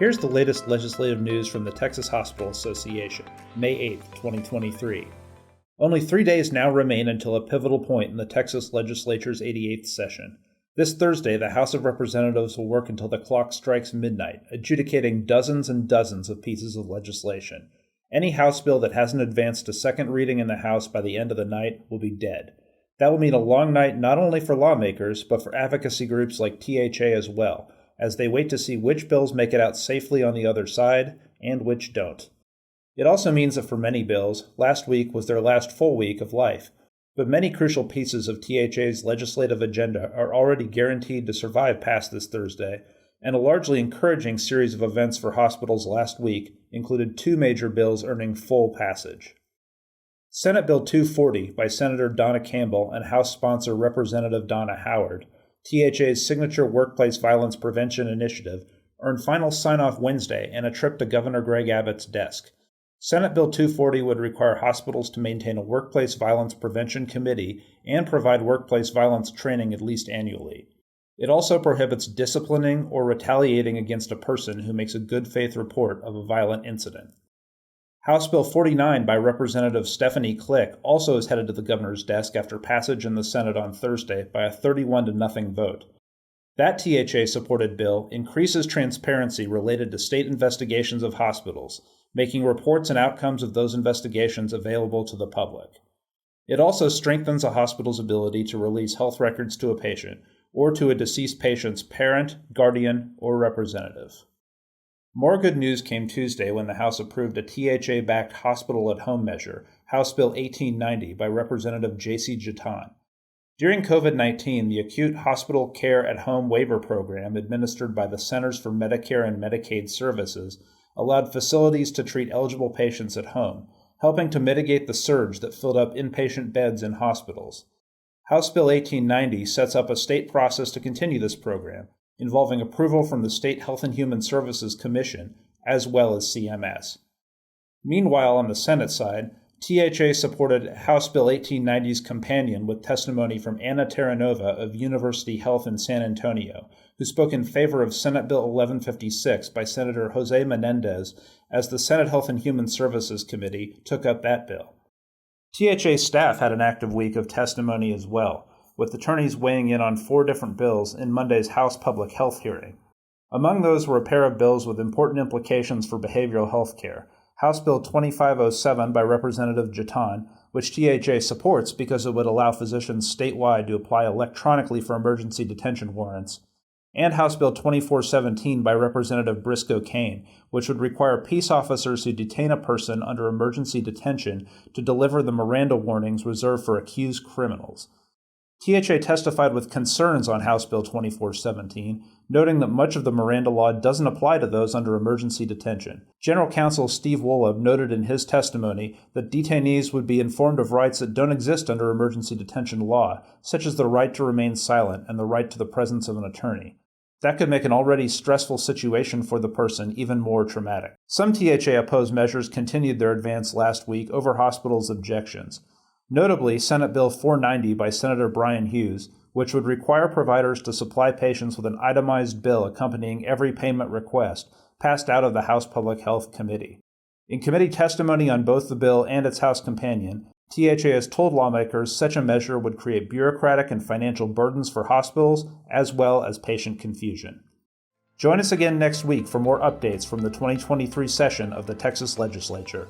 Here's the latest legislative news from the Texas Hospital Association, May 8, 2023. Only 3 days now remain until a pivotal point in the Texas Legislature's 88th session. This Thursday, the House of Representatives will work until the clock strikes midnight, adjudicating dozens and dozens of pieces of legislation. Any House bill that hasn't advanced to second reading in the House by the end of the night will be dead. That will mean a long night not only for lawmakers, but for advocacy groups like THA as well, as they wait to see which bills make it out safely on the other side and which don't. It also means that for many bills, last week was their last full week of life, but many crucial pieces of THA's legislative agenda are already guaranteed to survive past this Thursday, and a largely encouraging series of events for hospitals last week included 2 major bills earning full passage. Senate Bill 240 by Senator Donna Campbell and House sponsor Representative Donna Howard, THA's signature workplace violence prevention initiative, earned final sign-off Wednesday and a trip to Governor Greg Abbott's desk. Senate Bill 240 would require hospitals to maintain a workplace violence prevention committee and provide workplace violence training at least annually. It also prohibits disciplining or retaliating against a person who makes a good faith report of a violent incident. House Bill 49 by Representative Stephanie Click also is headed to the governor's desk after passage in the Senate on Thursday by a 31-0 vote. That THA-supported bill increases transparency related to state investigations of hospitals, making reports and outcomes of those investigations available to the public. It also strengthens a hospital's ability to release health records to a patient or to a deceased patient's parent, guardian, or representative. More good news came Tuesday when the House approved a THA-backed hospital-at-home measure, House Bill 1890 by Representative J.C. Jatan. During COVID-19, the Acute Hospital Care at Home Waiver Program administered by the Centers for Medicare and Medicaid Services allowed facilities to treat eligible patients at home, helping to mitigate the surge that filled up inpatient beds in hospitals. House Bill 1890 sets up a state process to continue this program, involving approval from the State Health and Human Services Commission, as well as CMS. Meanwhile, on the Senate side, THA supported House Bill 1890's companion with testimony from Anna Terranova of University Health in San Antonio, who spoke in favor of Senate Bill 1156 by Senator Jose Menendez as the Senate Health and Human Services Committee took up that bill. THA staff had an active week of testimony as well, with attorneys weighing in on 4 different bills in Monday's House Public Health hearing. Among those were a pair of bills with important implications for behavioral health care, House Bill 2507 by Representative Jatan, which THA supports because it would allow physicians statewide to apply electronically for emergency detention warrants, and House Bill 2417 by Representative Briscoe Cain, which would require peace officers who detain a person under emergency detention to deliver the Miranda warnings reserved for accused criminals. THA testified with concerns on House Bill 2417, noting that much of the Miranda law doesn't apply to those under emergency detention. General Counsel Steve Wolab noted in his testimony that detainees would be informed of rights that don't exist under emergency detention law, such as the right to remain silent and the right to the presence of an attorney. That could make an already stressful situation for the person even more traumatic. Some THA-opposed measures continued their advance last week over hospitals' objections. Notably, Senate Bill 490 by Senator Brian Hughes, which would require providers to supply patients with an itemized bill accompanying every payment request, passed out of the House Public Health Committee. In committee testimony on both the bill and its House companion, THA has told lawmakers such a measure would create bureaucratic and financial burdens for hospitals, as well as patient confusion. Join us again next week for more updates from the 2023 session of the Texas Legislature.